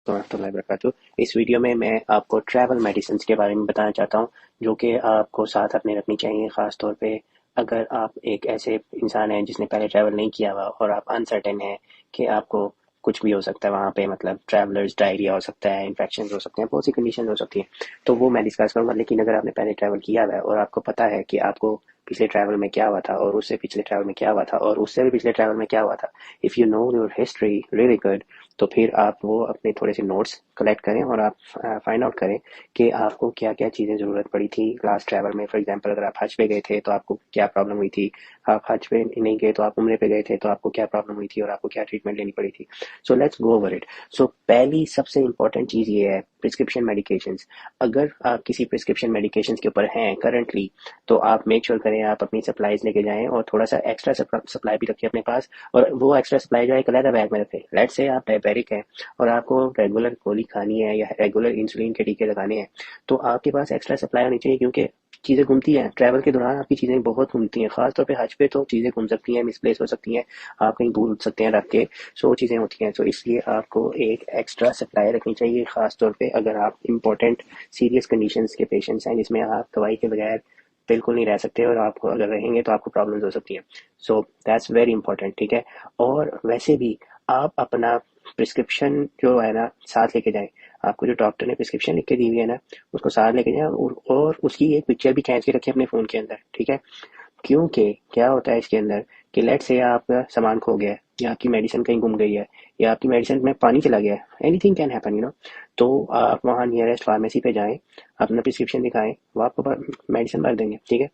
वरहमतुल्लाहि वबरकातुहू। इस वीडियो में मैं आपको ट्रैवल मेडिसिन के बारे में बताना चाहता हूँ जो कि आपको साथ अपने रखनी चाहिए, ख़ास तौर पे अगर आप एक ऐसे इंसान हैं जिसने पहले ट्रैवल नहीं किया हुआ और आप अनसर्टेन हैं कि आपको कुछ भी हो सकता है वहाँ पे, मतलब ट्रैवलर्स डायरिया हो सकता है, इन्फेक्शन हो सकते हैं, बहुत सी कंडीशन हो सकती हैं। तो वो मैं डिस्कस करूँगा। लेकिन अगर आपने पहले ट्रैवल किया हुआ है और आपको पता है कि आपको पिछले ट्रैवल में क्या हुआ था और उससे पिछले ट्रैवल में क्या हुआ था और उससे भी पिछले ट्रैवल में क्या हुआ था, if you know your history really good, तो फिर आप वो अपने थोड़े से नोट्स कलेक्ट करें और आप फाइंड आउट करें कि आपको क्या क्या चीज़ें ज़रूरत पड़ी थी लास्ट ट्रैवल में। फॉर एग्जांपल, अगर आप हज पे गए थे तो आपको क्या प्रॉब्लम हुई थी, आप हज पे नहीं गए तो आप उम्रे पे गए थे तो आपको क्या प्रॉब्लम हुई थी और आपको क्या ट्रीटमेंट लेनी पड़ी थी। So let's go over it. So पहली सबसे इंपॉर्टेंट चीज़ ये है प्रिस्क्रिप्शन मेडिकेशंस। अगर आप किसी प्रिस्क्रिप्शन मेडिकेशंस के ऊपर हैं करंटली, तो आप मेक श्योर करें आप अपनी सप्लाईज लेके जाएं और थोड़ा सा एक्स्ट्रा सप्लाई भी रखें अपने पास। और वो एक्स्ट्रा सप्लाई जो है एक अलग बैग में रखें। लेट्स से आप डायबिटिक हैं और आपको रेगुलर गोली खानी है या रेगुलर इंसुलिन के टीके लगाने हैं, तो आपके पास एक्स्ट्रा सप्लाई होनी चाहिए, क्योंकि चीज़ें घूमती हैं ट्रैवल के दौरान, आपकी चीज़ें बहुत घूमती हैं। खासतौर पे हज पे तो चीज़ें घूम सकती हैं, मिसप्लेस हो सकती हैं, आप कहीं भूल सकते हैं रख के। सो चीज़ें होती हैं, तो इसलिए आपको एक एक्स्ट्रा सप्लाई रखनी चाहिए, खासतौर पे अगर आप इंपॉर्टेंट सीरियस कंडीशंस के पेशेंट्स हैं जिसमें आप दवाई के बगैर बिल्कुल नहीं रह सकते और आपको अगर रहेंगे तो आपको प्रॉब्लम्स हो सकती हैं। सो दैट्स वेरी इंपॉर्टेंट, ठीक है। और वैसे भी आप अपना प्रिस्क्रिप्शन जो है ना साथ लेके जाएं। आपको जो डॉक्टर ने प्रिस्क्रिप्शन लिख के दी हुई है ना, उसको साथ लेके जाएं और उसकी एक पिक्चर भी खींच के रखें अपने फ़ोन के अंदर, ठीक है। क्योंकि क्या होता है इसके अंदर कि लेट से आपका सामान खो गया है या आपकी मेडिसिन कहीं गुम गई है या आपकी मेडिसिन में पानी चला गया है, एनीथिंग कैन हैपन, तो आप वहाँ नियरेस्ट फार्मेसी पे जाएं, अपना प्रिस्क्रिप्शन दिखाएं, वो आपको मेडिसिन भर देंगे, ठीक है।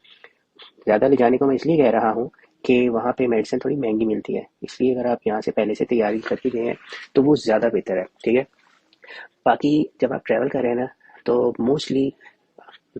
ज़्यादा ले जाने को मैं इसलिए कह रहा हूँ कि वहाँ पे मेडिसिन थोड़ी महंगी मिलती है, इसलिए अगर आप यहाँ से पहले से तैयारी करके गए हैं तो वो ज़्यादा बेहतर है, ठीक है। बाकी जब आप ट्रैवल कर रहे हैं ना, तो मोस्टली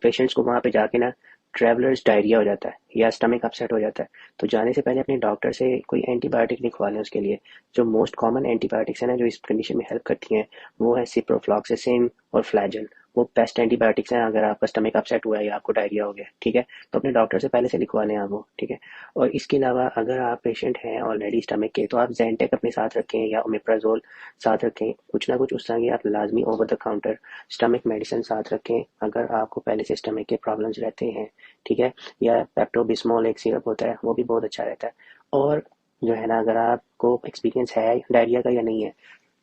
पेशेंट्स को वहाँ पे जाके ना ट्रैवलर्स डायरिया हो जाता है या स्टमक अपसेट हो जाता है। तो जाने से पहले अपने डॉक्टर से कोई एंटीबायोटिक लिखवा लें उसके लिए। जो मोस्ट कॉमन एंटीबायोटिक्स है ना जो इस कंडीशन में हेल्प करती हैं, वो है सिप्रोफ्लॉक्सासिन और फ्लैजल। वो बेस्ट एंटीबायोटिक्स हैं अगर आपका स्टमक अपसेट हुआ है या आपको डायरिया हो गया, ठीक है। तो अपने डॉक्टर से पहले से लिखवा लें आप वो, ठीक है। और इसके अलावा अगर आप पेशेंट हैं ऑलरेडी स्टमक के, तो आप जेंटेक अपने साथ रखें या ओमेप्राजोल साथ रखें, कुछ ना कुछ उस तरह की आप लाजमी over the counter stomach medicine साथ रखें अगर आपको पहले से स्टमक के प्रॉब्लम्स रहते हैं, ठीक है। या पेप्टोबिस्मोल एक सिरप होता है, वो भी बहुत अच्छा रहता है। और जो है ना, अगर आपको एक्सपीरियंस है डायरिया का या नहीं है,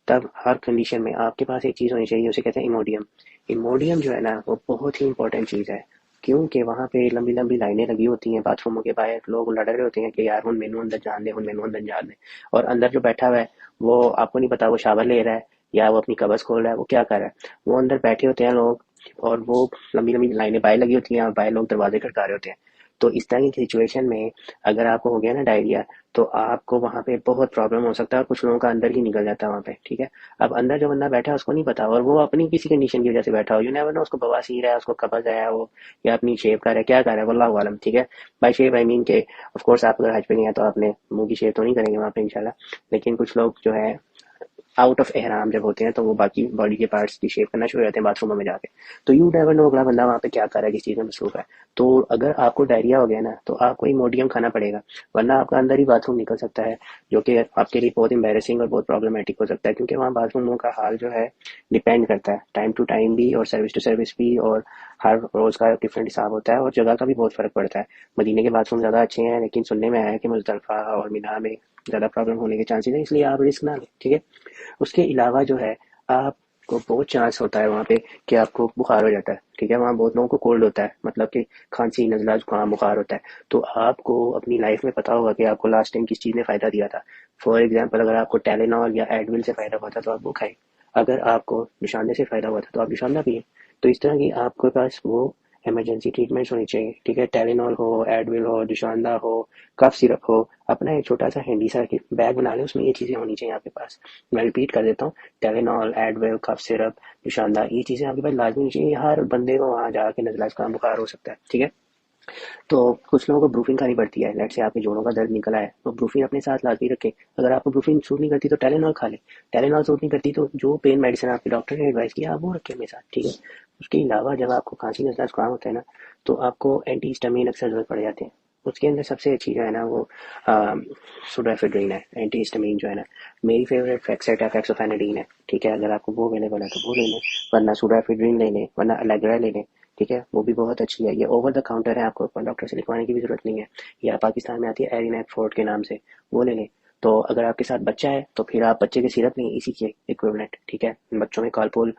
तब हर कंडीशन में आपके पास एक चीज़ होनी चाहिए, उसे कहते हैं इमोडियम। इमोडियम जो है ना वो बहुत ही इंपॉर्टेंट चीज़ है, क्योंकि वहाँ पे लंबी लंबी लाइनें लगी होती हैं बाथरूमों के बाहर, लोग लड़ रहे होते हैं कि यार हुन मैनू अंदर जान दे, हुन मैनू अंदर जान दे। और अंदर जो बैठा हुआ है वो आपको नहीं पता वो शावर ले रहा है या वो अपनी कबज खोल रहा है, वो क्या कर रहा है। वो अंदर बैठे होते हैं लोग और वो लंबी लंबी लाइनें बाहर लगी होती हैं और बाहर लोग दरवाजे खटका रहे होते हैं। तो इस तरह की सिचुएशन में अगर आपको हो गया ना डायरिया, तो आपको वहाँ पे बहुत प्रॉब्लम हो सकता है और कुछ लोगों का अंदर ही निकल जाता है वहाँ पे, ठीक है। अब अंदर जो बंदा बैठा है उसको नहीं पता और वो अपनी किसी कंडीशन की वजह से बैठा हो, यू नेवर नो, उसको बवासीर है, उसको कब्ज है वो, या अपनी शेव कर रहा है, क्या कर रहा है, वल्लाहु आलम, ठीक है। बाय शेव आई मीन के ऑफ कोर्स आप अगर हज पे नहीं है तो आपने मुंह की शेव तो नहीं करेंगे वहाँ पे इंशाल्लाह। लेकिन कुछ लोग जो है आउट ऑफ एहराम जब होते हैं तो वो बाकी बॉडी के पार्ट्स की शेप करना शुरू हो जाते हैं बाथरूमों में जाके। तो यू नेवर नो अगला बंदा वहाँ पे क्या कर रहा है, किस चीज़ में मसरूफ है। तो अगर आपको डायरिया हो गया ना, तो आपको इमोडियम खाना पड़ेगा, वरना आपका अंदर ही बाथरूम निकल सकता है, जो कि आपके लिए बहुत एम्बेरसिंग और बहुत प्रॉब्लमेटिक हो सकता है, क्योंकि वहाँ बाथरूमों का हाल जो है डिपेंड करता है टाइम टू टाइम भी और सर्विस टू सर्विस भी, और हर रोज़ का डिफरेंट हिसाब होता है और जगह का भी बहुत फ़र्क पड़ता है। मदीने के बाथरूम ज़्यादा अच्छे हैं, लेकिन सुनने में आया है कि मुजदलफा और मिना में ज़्यादा प्रॉब्लम होने के चांसेस हैं, इसलिए आप रिस्क ना लें, ठीक है। उसके अलावा जो है आपको बहुत चांस होता है वहाँ पे कि आपको बुखार हो जाता है, ठीक है। वहाँ बहुत लोगों को कोल्ड होता है, मतलब कि खांसी नज़ला जुकाम बुखार होता है। तो आपको अपनी लाइफ में पता होगा कि आपको लास्ट टाइम किस चीज़ ने फ़ायदा दिया था। फॉर एग्जांपल, अगर आपको टेलेनॉल या एडविल से फ़ायदा हुआ था तो आप वो खाएं, अगर आपको दुशानबे से फ़ायदा हुआ था तो आप दुशानबे पिए। तो इस तरह की आपके पास वो इमरजेंसी ट्रीटमेंट्स होनी चाहिए, ठीक है। टेलेनॉल हो, एडविल हो, दुशानदा हो, कफ सिरप हो, अपना एक छोटा सा हैंडी सा बैग बना लें, उसमें ये चीज़ें होनी चाहिए आपके पास। मैं रिपीट कर देता हूँ, टेलेनॉल, एडविल, कफ सिरप, दुशानदा, ये चीज़ें आपके पास लाजमी होनी चाहिए। हर बंदे को वहाँ जाके नज़ला जुकाम बुखार हो सकता है, ठीक है। तो कुछ लोगों को ब्रूफिन खानी पड़ती है, लेट से आपके जोड़ों का दर्द निकला है तो ब्रूफिन अपने साथ लाजमी रखें। अगर आपको ब्रूफिन सूट नहीं करती तो टेलेनॉल खा लें, टेलेनॉल सूट नहीं करती तो जो पेन मेडिसिन आपके डॉक्टर ने एडवाइस किया आप वो रखें अपने साथ, ठीक है। उसके अलावा जब आपको खांसी नज़ला जुकाम होता है ना, तो आपको एंटी हिस्टामिन अक्सर ज़रूरत पड़ जाते हैं। उसके अंदर सबसे अच्छी जो है ना वो सुडोएफेड्रिन है, एंटीहिस्टामिन जो है ना। मेरी फेवरेट फैक्सेट है, फेक्सोफेनाडिन है, ठीक है। अगर आपको वो अवेलेबल है तो वो ले लें, वरना सुडोएफेड्रिन ले लें, वरना अलेग्रा ले लें, ठीक है। वो भी बहुत अच्छी है, ये ओवर द काउंटर है, आपको डॉक्टर से लिखवाने की भी जरूरत नहीं है। या पाकिस्तान में आती है एरिनैक फोर्ट के नाम से, वो ले लें। तो अगर आपके साथ बच्चा है तो फिर आप बच्चे के सिरप लें, इसी के इक्विवेलेंट, ठीक है। बच्चों में कॉलपोल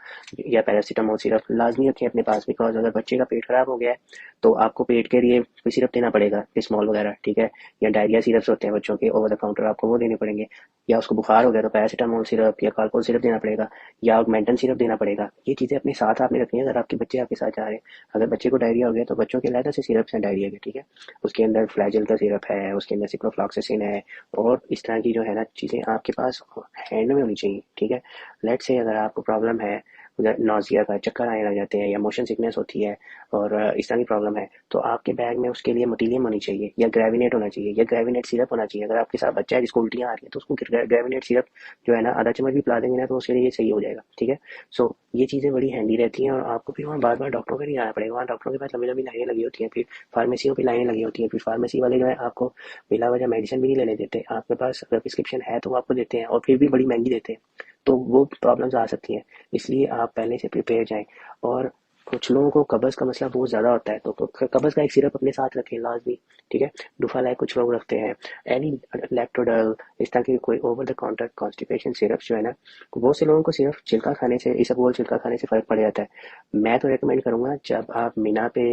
या पैरासीटामोल सिरप लाजमी रखें अपने पास, बिकॉज अगर बच्चे का पेट खराब हो गया है तो आपको पेट के लिए कोई सिरप देना पड़ेगा, स्मॉल वगैरह, ठीक है। या डायरिया सिरप्स होते हैं बच्चों के ओवर द काउंटर, आपको वो देने पड़ेंगे। या उसको बुखार हो गया तो पैरासीटामोल सिरप या कॉलपोल सिरप देना पड़ेगा, या ऑगमेंटन सिरप देना पड़ेगा। ये चीज़ें अपने साथ आपने रखनी है अगर आपके बच्चे आपके साथ जा रहे हैं। अगर बच्चे को डायरिया हो गया तो बच्चों के अलग से सिरप्स हैं डायरिया के, ठीक है। उसके अंदर फ्लैजिल का सिरप है, उसके अंदर सिप्रोफ्लॉक्सासिन है, और इस तरह की जो है ना चीज़ें आपके पास हैंड में होनी चाहिए, ठीक है। लेट्स से अगर आपको प्रॉब्लम है, नौजिया का चक्कर आने लग जाते हैं या मोशन सिकनेस होती है और इस तरह की प्रॉब्लम है, तो आपके बैग में उसके लिए मोटिलियम होनी चाहिए या ग्रेविनेट होना चाहिए या ग्रेविनेट सिरप होना चाहिए। अगर आपके साथ बच्चा है जिसको उल्टियाँ आ रही है तो उसको ग्रेविनेट सिरप जो है ना आधा चम्मच भी पिला देंगे ना तो उसके लिए सही हो जाएगा, ठीक है। सो ये चीज़ें बड़ी हैंडी रहती हैं, और आपको फिर वहाँ बार बार डॉक्टरों के नहीं जाना पड़ेगा। वहाँ डॉक्टरों के पास लंबी लंबी लाइनें लगी होती हैं, फिर फार्मेसियों की लाइनें लगी होती हैं, फिर फार्मेसी वाले जो है आपको बिला वजह मेडिसिन भी नहीं लेने देते। आपके पास अगर प्रिस्क्रिप्शन है तो वो आपको देते हैं, और फिर भी बड़ी महंगी देते हैं, तो वो प्रॉब्लम्स आ सकती हैं। इसलिए आप पहले से प्रिपेयर जाएं। और कुछ लोगों को कब्ज़ का मसला बहुत ज़्यादा होता है, तो कब्ज़ का एक सिरप अपने साथ रखें लाजमी, ठीक है। डुफालाइक कुछ लोग रखते हैं, एनी लैक्टोडल, इस तरह के कोई over the counter constipation syrup जो है ना, बहुत से लोगों को सिर्फ छिलका खाने से, इसबगोल छिलका खाने से फ़र्क पड़ जाता है। मैं तो रिकमेंड करूँगा जब आप मीना पे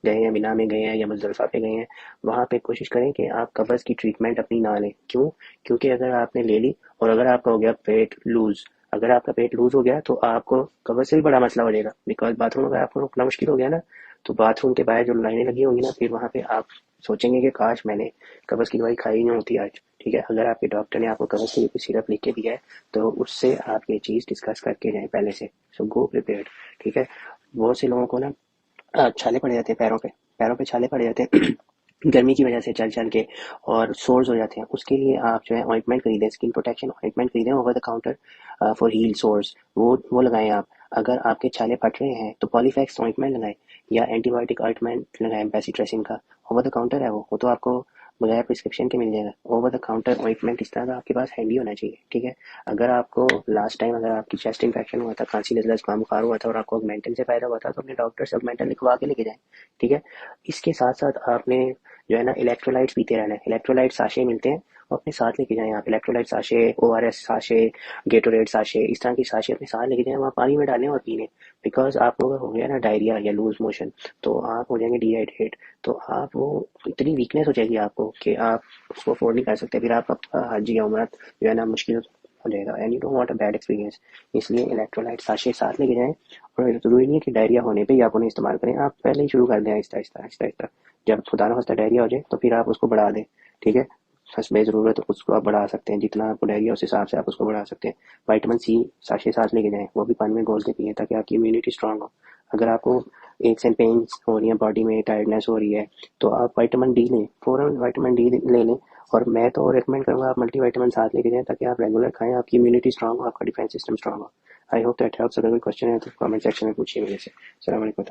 गए हैं, मीना में गए हैं या मुजदलिफा पे गए हैं, वहाँ पे कोशिश करें कि आप कब्ज़ की ट्रीटमेंट अपनी ना लें। क्यों? क्योंकि अगर आपने ले ली और अगर आपका हो गया पेट लूज़, अगर आपका पेट लूज हो गया तो आपको कब्ज से भी बड़ा मसला हो जाएगा, बिकॉज बाथरूम अगर आपको रुकना मुश्किल हो गया ना, तो बाथरूम के बाहर जो लाइनें लगी होंगी ना, फिर वहाँ पे आप सोचेंगे कि काश मैंने कब्ज की दवाई खाई नहीं होती आज, ठीक है। अगर आपके डॉक्टर ने आपको कब्ज के लिए सिरप लिख के दिया है तो उससे आप ये चीज़ डिस्कस करके जाएं पहले से। सो गो प्रिपेयर्ड, ठीक है। बहुत से लोगों को ना छाले पड़ जाते हैं पैरों पे, पैरों पे छाले पड़ जाते हैं गर्मी की वजह से चल चल के, और सोर्स हो जाते हैं। उसके लिए आप जो है ऑइंटमेंट खरीदें, स्किन प्रोटेक्शन ऑइंटमेंट खरीदें over the counter for heal source, वो लगाएं आप। अगर आपके छाले फट रहे हैं तो पॉलीफैक्स ऑइंटमेंट लगाएं, या एंटीबायोटिक ऑइंटमेंट लगाएं बेसिट्रेसिन का। ओवर द काउंटर है वो तो आपको बगैर प्रिस्क्रिप्शन के मिल जाएगा। ओवर द काउंटर ऑइंटमेंट इस तरह का आपके पास हैंडी होना चाहिए, ठीक है। अगर आपको लास्ट टाइम अगर आपकी चेस्ट इन्फेक्शन हुआ था, खांसी नजला जुकाम बुखार हुआ था और आपको ऑगमेंटन से फायदा हुआ था, तो अपने डॉक्टर से ऑगमेंटन लिखवा के लेके जाएं, ठीक है। इसके साथ साथ आपने जो है ना इलेक्ट्रोलाइट्स पीते रहना है। इलेक्ट्रोलाइट साशे मिलते हैं, वो अपने साथ लेके जाएं आप। Electrolyte sachet, ORS sachet, Gatorade sachet, इस तरह की साशे अपने साथ लेके जाएं, वहाँ पानी में डालें और पी लें। बिकॉज आपको अगर हो गया ना डायरिया या लूज मोशन तो आप हो जाएंगे डिहाइड्रेट, तो आप वो इतनी वीकनेस हो जाएगी आपको कि आप उसको अफोर्ड नहीं कर सकते, फिर आपका हज या उम्रा जो है ना मुश्किल हो जाएगा, and you don't want a bad experience. इसलिए इलेक्ट्रोलाइट साशे साथ लेके जाएं। और जरूरी नहीं है कि डायरिया होने पे ही आप उन्हें इस्तेमाल करें, आप पहले ही शुरू कर दें आहिस्ता आहिस्ता आहिस्ता आहिस्ता। जब खुदा ना खास्ता डायरिया हो जाए तो फिर आप उसको बढ़ा दें, ठीक है। सच में ज़रूरत है तो उसको आप बढ़ा सकते हैं, जितना आपको डायरिया उस हिसाब से आप उसको बढ़ा सकते हैं। विटामिन सी साशे साथ लेके जाएं, वो भी पानी में घोल के पिएं ताकि आपकी इम्यूनिटी स्ट्रांग हो। अगर आपको एक्स एंड पेन्स हो रही है, बॉडी में टायर्डनेस हो रही है, तो आप विटामिन डी लें, फ़ौरन विटामिन डी ले लें। और मैं तो रिकमेंड करूँगा आप मल्टी विटामिन साथ लेके जाएं ताकि आप रेगुलर खाएं, आपकी इम्यूनिटी स्ट्रांग हो, आपका डिफेंस सिस्टम स्ट्रांग हो। I hope that helps. अगर कोई क्वेश्चन है तो कमेंट सेक्शन में पूछिए मेरे से। अस्सलाम वालेकुम।